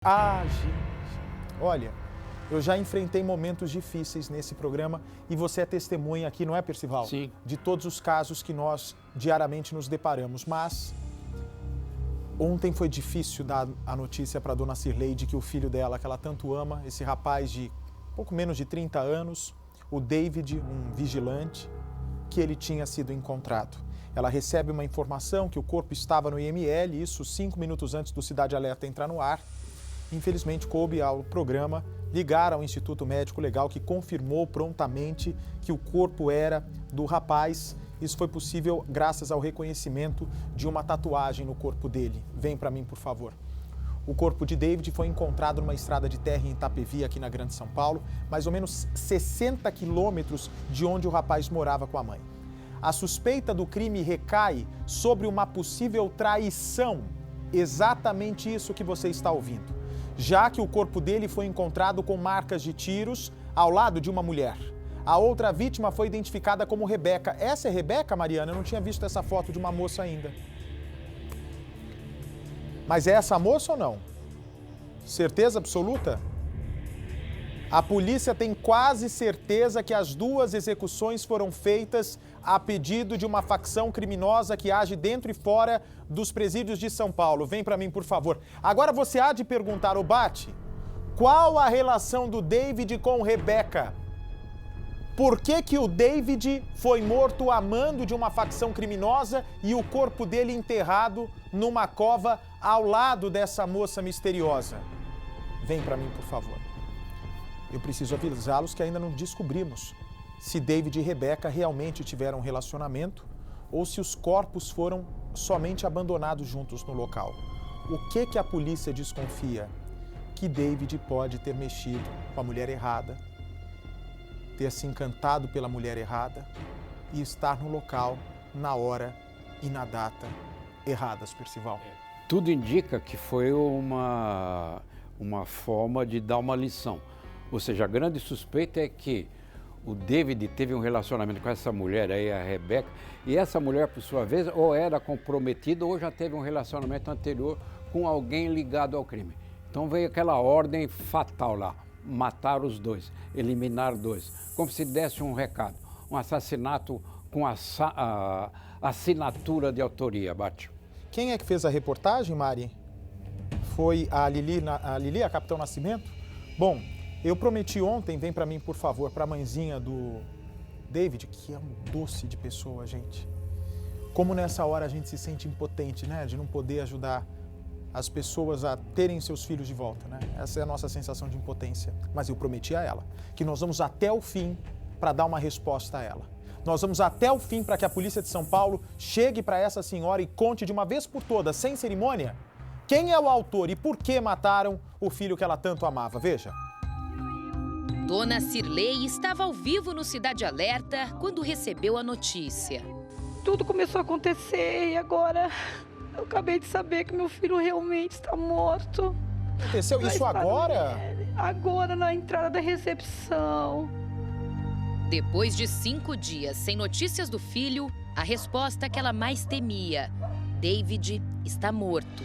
Ah, gente, olha, eu já enfrentei momentos difíceis nesse programa e você é testemunha aqui, não é, Percival? Sim. De todos os casos que nós diariamente nos deparamos, mas ontem foi difícil dar a notícia para a dona Cirlei de que o filho dela, que ela tanto ama, esse rapaz de pouco menos de 30 anos, o David, um vigilante, que ele tinha sido encontrado. Ela recebe uma informação que o corpo estava no IML, isso 5 minutos antes do Cidade Alerta entrar no ar. Infelizmente, coube ao programa ligar ao Instituto Médico Legal, que confirmou prontamente que o corpo era do rapaz. Isso foi possível graças ao reconhecimento de uma tatuagem no corpo dele. Vem para mim, por favor. O corpo de David foi encontrado numa estrada de terra em Itapevi, aqui na Grande São Paulo, mais ou menos 60 quilômetros de onde o rapaz morava com a mãe. A suspeita do crime recai sobre uma possível traição. Exatamente isso que você está ouvindo. Já que o corpo dele foi encontrado com marcas de tiros ao lado de uma mulher. A outra vítima foi identificada como Rebeca. Essa é Rebeca, Mariana? Eu não tinha visto essa foto de uma moça ainda. Mas é essa moça ou não? Certeza absoluta? A polícia tem quase certeza que as duas execuções foram feitas a pedido de uma facção criminosa que age dentro e fora dos presídios de São Paulo. Vem para mim, por favor. Agora você há de perguntar, ô Bate, qual a relação do David com Rebeca? Por que o David foi morto a mando de uma facção criminosa e o corpo dele enterrado numa cova ao lado dessa moça misteriosa? Vem para mim, por favor. Eu preciso avisá-los que ainda não descobrimos se David e Rebeca realmente tiveram um relacionamento ou se os corpos foram somente abandonados juntos no local. O que a polícia desconfia? Que David pode ter mexido com a mulher errada, ter se encantado pela mulher errada e estar no local, na hora e na data erradas, Percival. Tudo indica que foi uma forma de dar uma lição. Ou seja, a grande suspeita é que o David teve um relacionamento com essa mulher aí, a Rebeca, e essa mulher, por sua vez, ou era comprometida ou já teve um relacionamento anterior com alguém ligado ao crime. Então veio aquela ordem fatal lá, matar os dois, eliminar dois, como se desse um recado, um assassinato com a assinatura de autoria, Bate. Quem é que fez a reportagem, Mari? Foi a Lili, a Capitão Nascimento? Bom, eu prometi ontem, vem para mim, por favor, para a mãezinha do David, que é um doce de pessoa, gente. Como nessa hora a gente se sente impotente, né? De não poder ajudar as pessoas a terem seus filhos de volta, né? Essa é a nossa sensação de impotência. Mas eu prometi a ela que nós vamos até o fim para dar uma resposta a ela. Nós vamos até o fim para que a Polícia de São Paulo chegue para essa senhora e conte de uma vez por todas, sem cerimônia, quem é o autor e por que mataram o filho que ela tanto amava. Veja. Dona Cirlei estava ao vivo no Cidade Alerta quando recebeu a notícia. Tudo começou a acontecer e agora eu acabei de saber que meu filho realmente está morto. Aconteceu isso agora? Agora, na entrada da recepção. Depois de 5 dias sem notícias do filho, a resposta que ela mais temia: David está morto.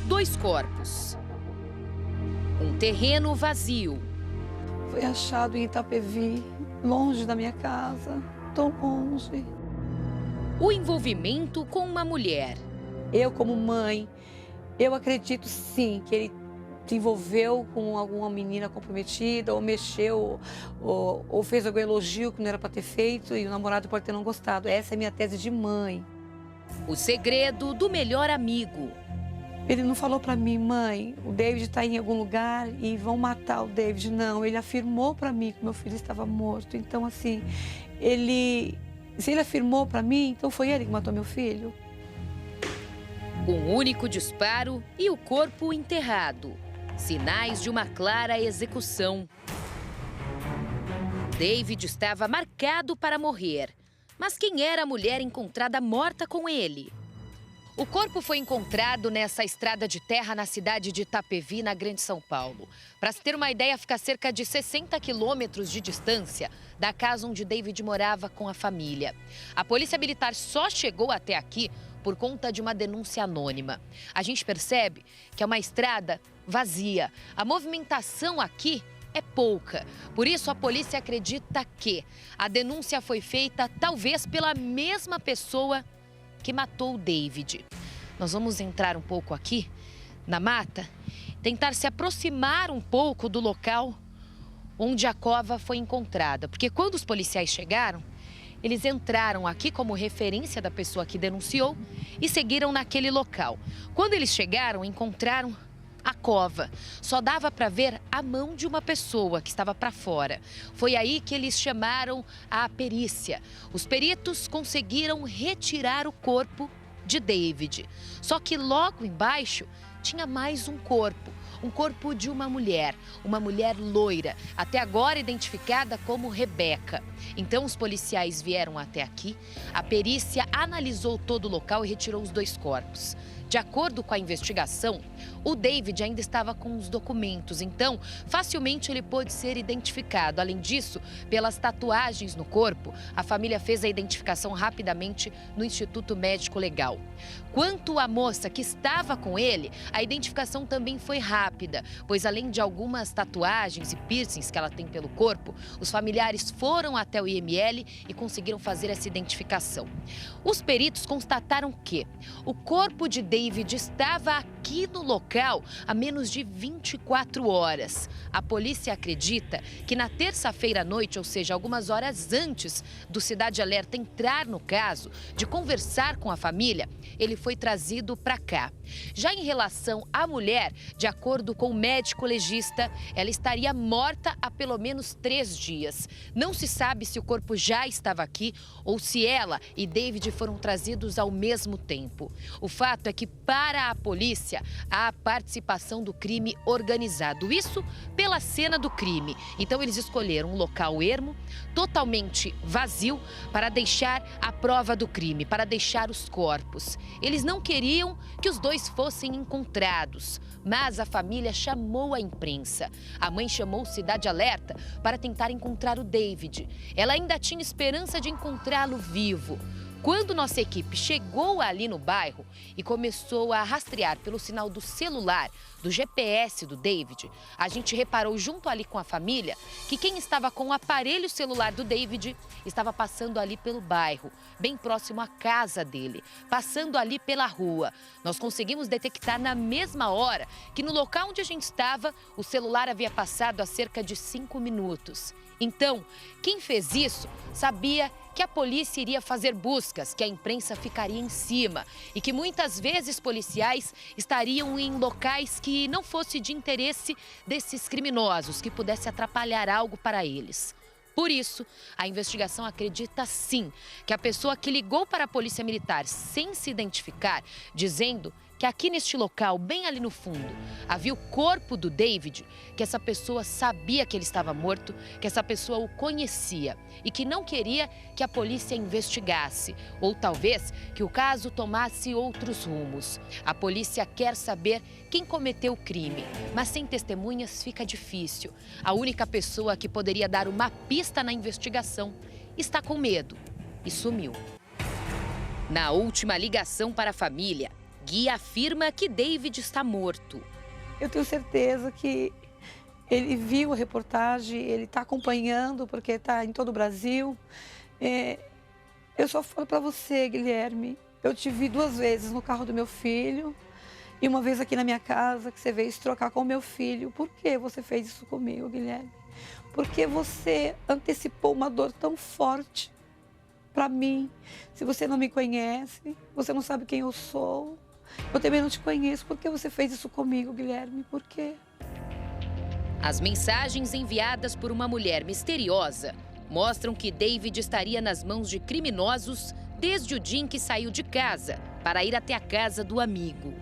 2 corpos. Um terreno vazio. Foi achado em Itapevi, longe da minha casa, tão longe. O envolvimento com uma mulher. Eu, como mãe, eu acredito sim que ele se envolveu com alguma menina comprometida, ou mexeu, ou fez algum elogio que não era para ter feito e o namorado pode ter não gostado. Essa é a minha tese de mãe. O segredo do melhor amigo. Ele não falou para mim, mãe, o David está em algum lugar e vão matar o David. Não, ele afirmou para mim que meu filho estava morto. Então, assim, se ele afirmou para mim, então foi ele que matou meu filho. Um único disparo e o corpo enterrado. Sinais de uma clara execução. David estava marcado para morrer. Mas quem era a mulher encontrada morta com ele? O corpo foi encontrado nessa estrada de terra na cidade de Itapevi, na Grande São Paulo. Para se ter uma ideia, fica a cerca de 60 quilômetros de distância da casa onde David morava com a família. A polícia militar só chegou até aqui por conta de uma denúncia anônima. A gente percebe que é uma estrada vazia. A movimentação aqui é pouca. Por isso, a polícia acredita que a denúncia foi feita talvez pela mesma pessoa que matou o David. Nós vamos entrar um pouco aqui na mata, tentar se aproximar um pouco do local onde a cova foi encontrada. Porque quando os policiais chegaram, eles entraram aqui como referência da pessoa que denunciou e seguiram naquele local. Quando eles chegaram, encontraram a cova. Só dava para ver a mão de uma pessoa que estava para fora. Foi aí que eles chamaram a perícia. Os peritos conseguiram retirar o corpo de David. Só que logo embaixo tinha mais um corpo de uma mulher loira, até agora identificada como Rebeca. Então os policiais vieram até aqui, a perícia analisou todo o local e retirou os 2 corpos. De acordo com a investigação, o David ainda estava com os documentos, então facilmente ele pôde ser identificado. Além disso, pelas tatuagens no corpo, a família fez a identificação rapidamente no Instituto Médico Legal. Quanto à moça que estava com ele, a identificação também foi rápida, pois além de algumas tatuagens e piercings que ela tem pelo corpo, os familiares foram até o IML e conseguiram fazer essa identificação. Os peritos constataram que o corpo de David estava aqui no local há menos de 24 horas. A polícia acredita que na terça-feira à noite, ou seja, algumas horas antes do Cidade Alerta entrar no caso, de conversar com a família, ele foi trazido para cá. Já em relação à mulher, de acordo com o médico legista, ela estaria morta há pelo menos 3 dias. Não se sabe se o corpo já estava aqui ou se ela e David foram trazidos ao mesmo tempo. O fato é que, para a polícia, há a participação do crime organizado. Isso pela cena do crime. Então, eles escolheram um local ermo, totalmente vazio, para deixar a prova do crime, para deixar os corpos. Eles não queriam que os 2 fossem encontrados, mas a família chamou a imprensa. A mãe chamou Cidade Alerta para tentar encontrar o David. Ela ainda tinha esperança de encontrá-lo vivo. Quando nossa equipe chegou ali no bairro e começou a rastrear pelo sinal do celular, do GPS do David, a gente reparou junto ali com a família que quem estava com o aparelho celular do David estava passando ali pelo bairro, bem próximo à casa dele, passando ali pela rua. Nós conseguimos detectar na mesma hora que no local onde a gente estava, o celular havia passado há cerca de 5 minutos. Então, quem fez isso sabia que a polícia iria fazer buscas, que a imprensa ficaria em cima e que muitas vezes policiais estariam em locais que não fosse de interesse desses criminosos, que pudesse atrapalhar algo para eles. Por isso, a investigação acredita sim que a pessoa que ligou para a polícia militar sem se identificar, dizendo que aqui neste local, bem ali no fundo, havia o corpo do David, que essa pessoa sabia que ele estava morto, que essa pessoa o conhecia e que não queria que a polícia investigasse, ou talvez que o caso tomasse outros rumos. A polícia quer saber quem cometeu o crime, mas sem testemunhas fica difícil. A única pessoa que poderia dar uma pista na investigação está com medo e sumiu. Na última ligação para a família, Gui afirma que David está morto. Eu tenho certeza que ele viu a reportagem, ele está acompanhando, porque está em todo o Brasil. Eu só falo para você, Guilherme, eu te vi 2 vezes no carro do meu filho e uma vez aqui na minha casa, que você veio se trocar com o meu filho. Por que você fez isso comigo, Guilherme? Porque você antecipou uma dor tão forte para mim. Se você não me conhece, você não sabe quem eu sou. Eu também não te conheço. Por que você fez isso comigo, Guilherme? Por quê? As mensagens enviadas por uma mulher misteriosa mostram que David estaria nas mãos de criminosos desde o dia em que saiu de casa para ir até a casa do amigo.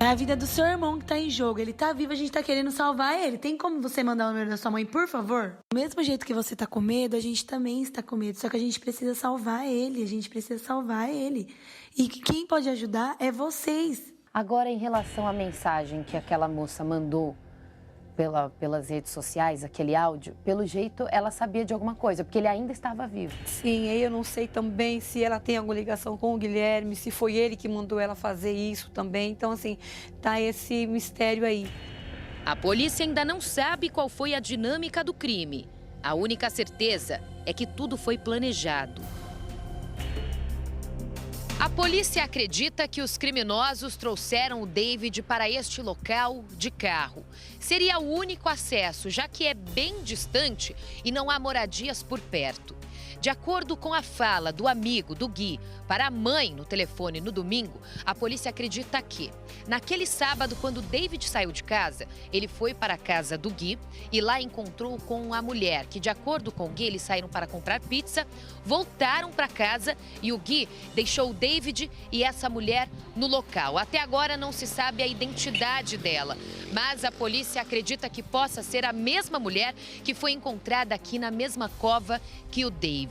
É a vida do seu irmão que tá em jogo. Ele tá vivo, a gente tá querendo salvar ele. Tem como você mandar o número da sua mãe, por favor? Do mesmo jeito que você tá com medo, a gente também está com medo. Só que a gente precisa salvar ele. A gente precisa salvar ele. E quem pode ajudar é vocês. Agora, em relação à mensagem que aquela moça mandou pelas redes sociais, aquele áudio, pelo jeito ela sabia de alguma coisa, porque ele ainda estava vivo. Sim, aí eu não sei também se ela tem alguma ligação com o Guilherme, se foi ele que mandou ela fazer isso também. Então, assim, tá esse mistério aí. A polícia ainda não sabe qual foi a dinâmica do crime. A única certeza é que tudo foi planejado. A polícia acredita que os criminosos trouxeram o David para este local de carro. Seria o único acesso, já que é bem distante e não há moradias por perto. De acordo com a fala do amigo do Gui para a mãe no telefone no domingo, a polícia acredita que, naquele sábado, quando David saiu de casa, ele foi para a casa do Gui e lá encontrou com a mulher, que, de acordo com o Gui, eles saíram para comprar pizza, voltaram para casa e o Gui deixou o David e essa mulher no local. Até agora não se sabe a identidade dela, mas a polícia acredita que possa ser a mesma mulher que foi encontrada aqui na mesma cova que o David.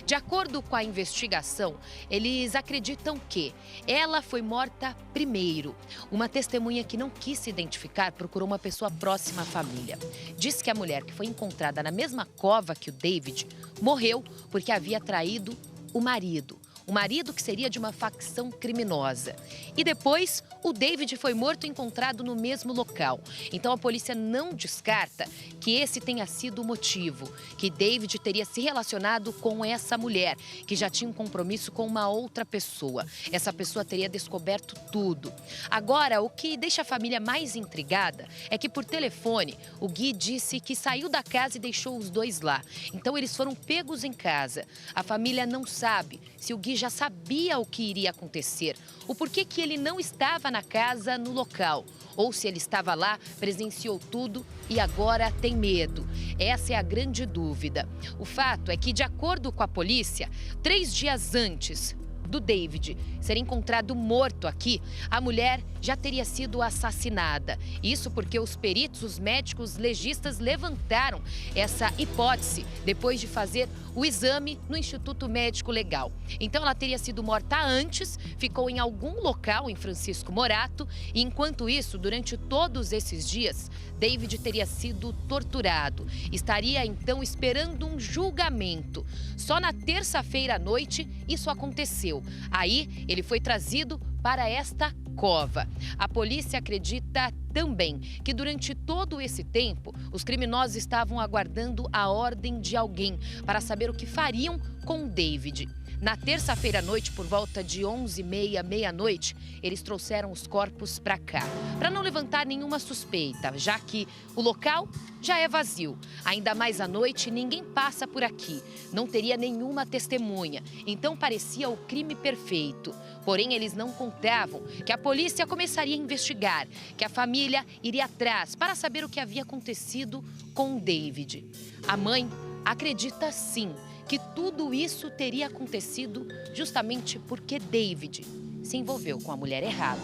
De acordo com a investigação, eles acreditam que ela foi morta primeiro. Uma testemunha que não quis se identificar procurou uma pessoa próxima à família. Diz que a mulher que foi encontrada na mesma cova que o David morreu porque havia traído o marido. O marido que seria de uma facção criminosa. E depois, o David foi morto e encontrado no mesmo local. Então, a polícia não descarta que esse tenha sido o motivo, que David teria se relacionado com essa mulher, que já tinha um compromisso com uma outra pessoa. Essa pessoa teria descoberto tudo. Agora, o que deixa a família mais intrigada é que, por telefone, o Gui disse que saiu da casa e deixou os dois lá. Então, eles foram pegos em casa. A família não sabe se o Gui já sabia o que iria acontecer, o porquê que ele não estava na casa no local, ou se ele estava lá, presenciou tudo e agora tem medo. Essa é a grande dúvida. O fato é que, de acordo com a polícia, 3 dias antes do David ser encontrado morto aqui, a mulher já teria sido assassinada. Isso porque os peritos, os médicos legistas levantaram essa hipótese depois de fazer o exame no Instituto Médico Legal. Então ela teria sido morta antes, ficou em algum local em Francisco Morato e enquanto isso, durante todos esses dias, David teria sido torturado. Estaria então esperando um julgamento. Só na terça-feira à noite isso aconteceu. Aí ele foi trazido para esta cova. A polícia acredita também que durante todo esse tempo, os criminosos estavam aguardando a ordem de alguém para saber o que fariam com o David. Na terça-feira à noite, por volta de 11h30, meia-noite, eles trouxeram os corpos para cá, para não levantar nenhuma suspeita, já que o local já é vazio. Ainda mais à noite, ninguém passa por aqui, não teria nenhuma testemunha, então parecia o crime perfeito. Porém, eles não contavam que a polícia começaria a investigar, que a família iria atrás para saber o que havia acontecido com o David. A mãe acredita sim que tudo isso teria acontecido justamente porque David se envolveu com a mulher errada.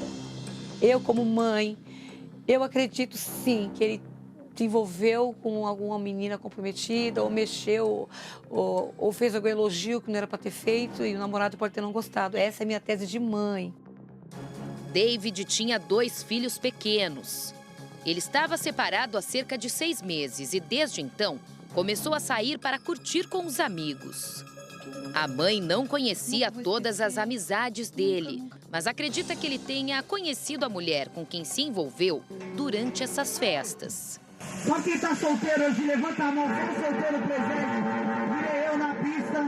Eu, como mãe, eu acredito sim que ele se envolveu com alguma menina comprometida, ou mexeu, ou fez algum elogio que não era para ter feito e o namorado pode ter não gostado. Essa é a minha tese de mãe. David tinha 2 filhos pequenos. Ele estava separado há cerca de 6 meses e, desde então, começou a sair para curtir com os amigos. A mãe não conhecia todas as amizades dele, mas acredita que ele tenha conhecido a mulher com quem se envolveu durante essas festas. Só quem tá solteiro hoje, levanta a mão, quem solteiro presente, virei eu na pista.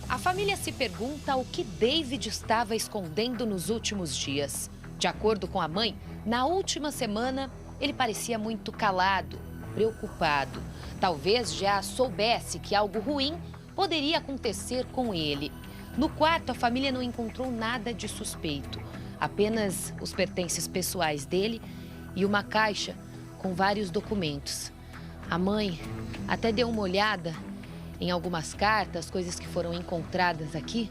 A família se pergunta o que David estava escondendo nos últimos dias. De acordo com a mãe, na última semana, ele parecia muito calado, preocupado. Talvez já soubesse que algo ruim poderia acontecer com ele. No quarto, a família não encontrou nada de suspeito. Apenas os pertences pessoais dele e uma caixa com vários documentos. A mãe até deu uma olhada em algumas cartas, coisas que foram encontradas aqui,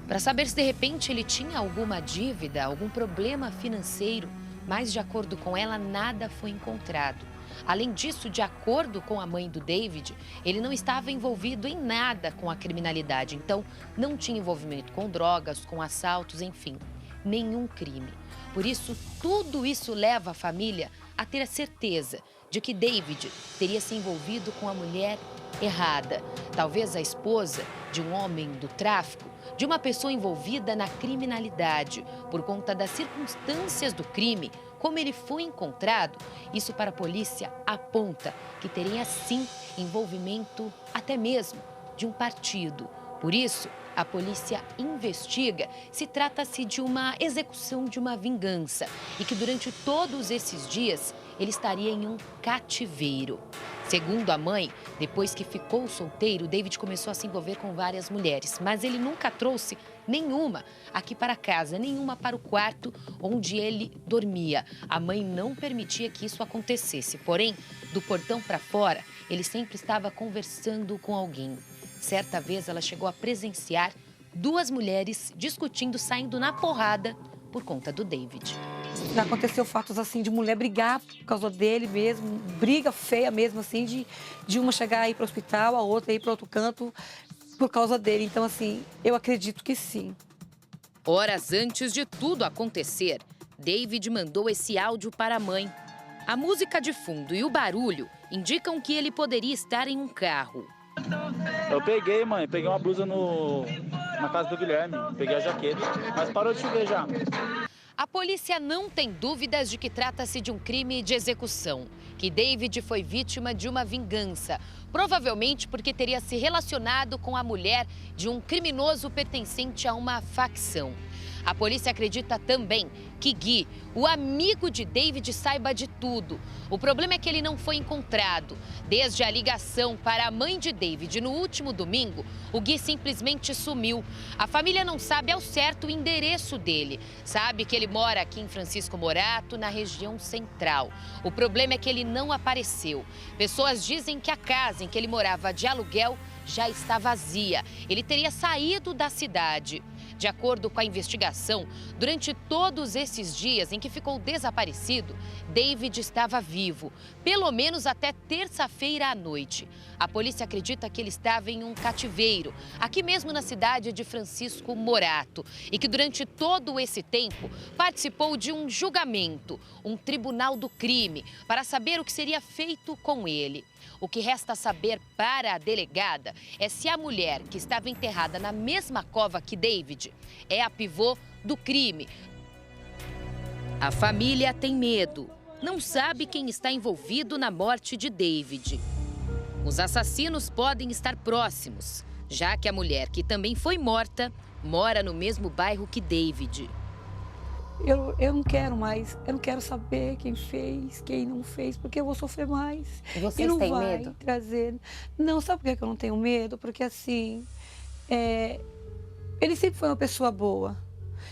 para saber se de repente ele tinha alguma dívida, algum problema financeiro, mas de acordo com ela, nada foi encontrado. Além disso, de acordo com a mãe do David, ele não estava envolvido em nada com a criminalidade, então não tinha envolvimento com drogas, com assaltos, enfim, nenhum crime. Por isso, tudo isso leva a família a ter a certeza de que David teria se envolvido com a mulher errada. Talvez a esposa de um homem do tráfico, de uma pessoa envolvida na criminalidade. Por conta das circunstâncias do crime, como ele foi encontrado, isso para a polícia aponta que teria sim envolvimento até mesmo de um partido. Por isso, a polícia investiga se trata-se de uma execução de uma vingança e que durante todos esses dias ele estaria em um cativeiro. Segundo a mãe, depois que ficou solteiro, David começou a se envolver com várias mulheres, mas ele nunca trouxe nenhuma aqui para casa, nenhuma para o quarto onde ele dormia. A mãe não permitia que isso acontecesse, porém, do portão para fora, ele sempre estava conversando com alguém. Certa vez, ela chegou a presenciar 2 mulheres discutindo, saindo na porrada por conta do David. Já aconteceu fatos assim de mulher brigar por causa dele mesmo, briga feia mesmo assim, de uma chegar a ir para o hospital, a outra ir para outro canto por causa dele. Então, assim, eu acredito que sim. Horas antes de tudo acontecer, David mandou esse áudio para a mãe. A música de fundo e o barulho indicam que ele poderia estar em um carro. Eu peguei, mãe, peguei uma blusa na casa do Guilherme, peguei a jaqueta, mas parou de chover já. A polícia não tem dúvidas de que trata-se de um crime de execução, que David foi vítima de uma vingança, provavelmente porque teria se relacionado com a mulher de um criminoso pertencente a uma facção. A polícia acredita também que Gui, o amigo de David, saiba de tudo. O problema é que ele não foi encontrado. Desde a ligação para a mãe de David no último domingo, o Gui simplesmente sumiu. A família não sabe ao certo o endereço dele. Sabe que ele mora aqui em Francisco Morato, na região central. O problema é que ele não apareceu. Pessoas dizem que a casa em que ele morava de aluguel já está vazia. Ele teria saído da cidade. De acordo com a investigação, durante todos esses dias em que ficou desaparecido, David estava vivo, pelo menos até terça-feira à noite. A polícia acredita que ele estava em um cativeiro, aqui mesmo na cidade de Francisco Morato, e que durante todo esse tempo participou de um julgamento, um tribunal do crime, para saber o que seria feito com ele. O que resta saber para a delegada é se a mulher que estava enterrada na mesma cova que David é a pivô do crime. A família tem medo, não sabe quem está envolvido na morte de David. Os assassinos podem estar próximos, já que a mulher que também foi morta mora no mesmo bairro que David. Eu não quero mais, eu não quero saber quem fez, quem não fez, porque eu vou sofrer mais. Vocês e não têm vai medo? trazer. Não, sabe por que eu não tenho medo? Porque assim, ele sempre foi uma pessoa boa.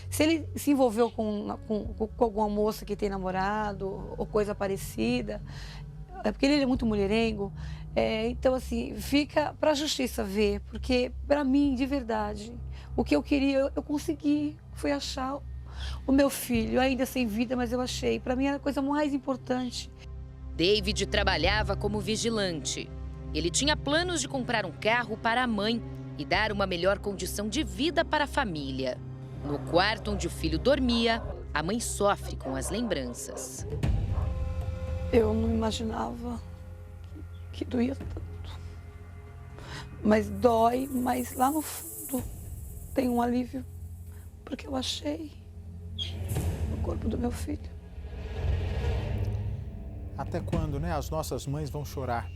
Se ele se envolveu com alguma moça que tem namorado ou coisa parecida, é porque ele é muito mulherengo. Então, assim, fica para a justiça ver, porque para mim, de verdade, o que eu queria, eu consegui, foi achar o meu filho, ainda sem vida, mas eu achei. Para mim era a coisa mais importante. David trabalhava como vigilante. Ele tinha planos de comprar um carro para a mãe e dar uma melhor condição de vida para a família. No quarto onde o filho dormia, a mãe sofre com as lembranças. Eu não imaginava que doía tanto. Mas dói, mas lá no fundo tem um alívio, porque eu achei o corpo do meu filho. Até quando, né, as nossas mães vão chorar?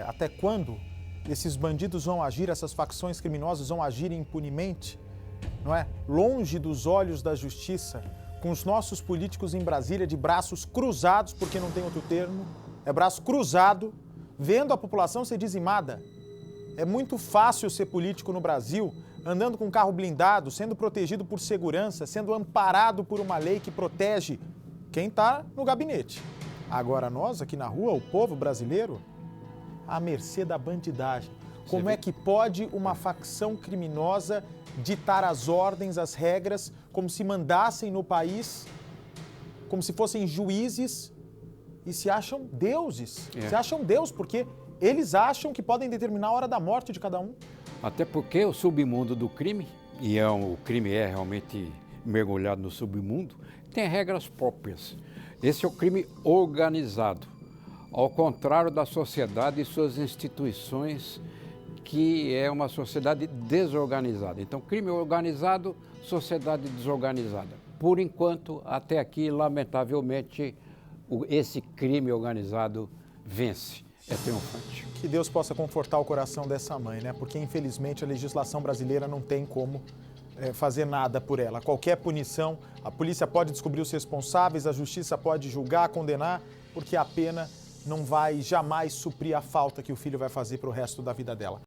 Até quando esses bandidos vão agir, essas facções criminosas vão agir impunemente, não é? Longe dos olhos da justiça, com os nossos políticos em Brasília de braços cruzados, porque não tem outro termo, é braço cruzado, vendo a população ser dizimada. É muito fácil ser político no Brasil, andando com carro blindado, sendo protegido por segurança, sendo amparado por uma lei que protege quem está no gabinete. Agora nós, aqui na rua, o povo brasileiro, à mercê da bandidagem. Como é que pode uma facção criminosa ditar as ordens, as regras, como se mandassem no país, como se fossem juízes e se acham deuses? Se acham Deus, porque eles acham que podem determinar a hora da morte de cada um. Até porque o submundo do crime, e o crime é realmente mergulhado no submundo, tem regras próprias. Esse é o crime organizado, ao contrário da sociedade e suas instituições, que é uma sociedade desorganizada. Então, crime organizado, sociedade desorganizada. Por enquanto, até aqui, lamentavelmente, esse crime organizado vence, é triunfante. Que Deus possa confortar o coração dessa mãe, né? Porque, infelizmente, a legislação brasileira não tem como fazer nada por ela. Qualquer punição, a polícia pode descobrir os responsáveis, a justiça pode julgar, condenar, porque a pena não vai jamais suprir a falta que o filho vai fazer para o resto da vida dela.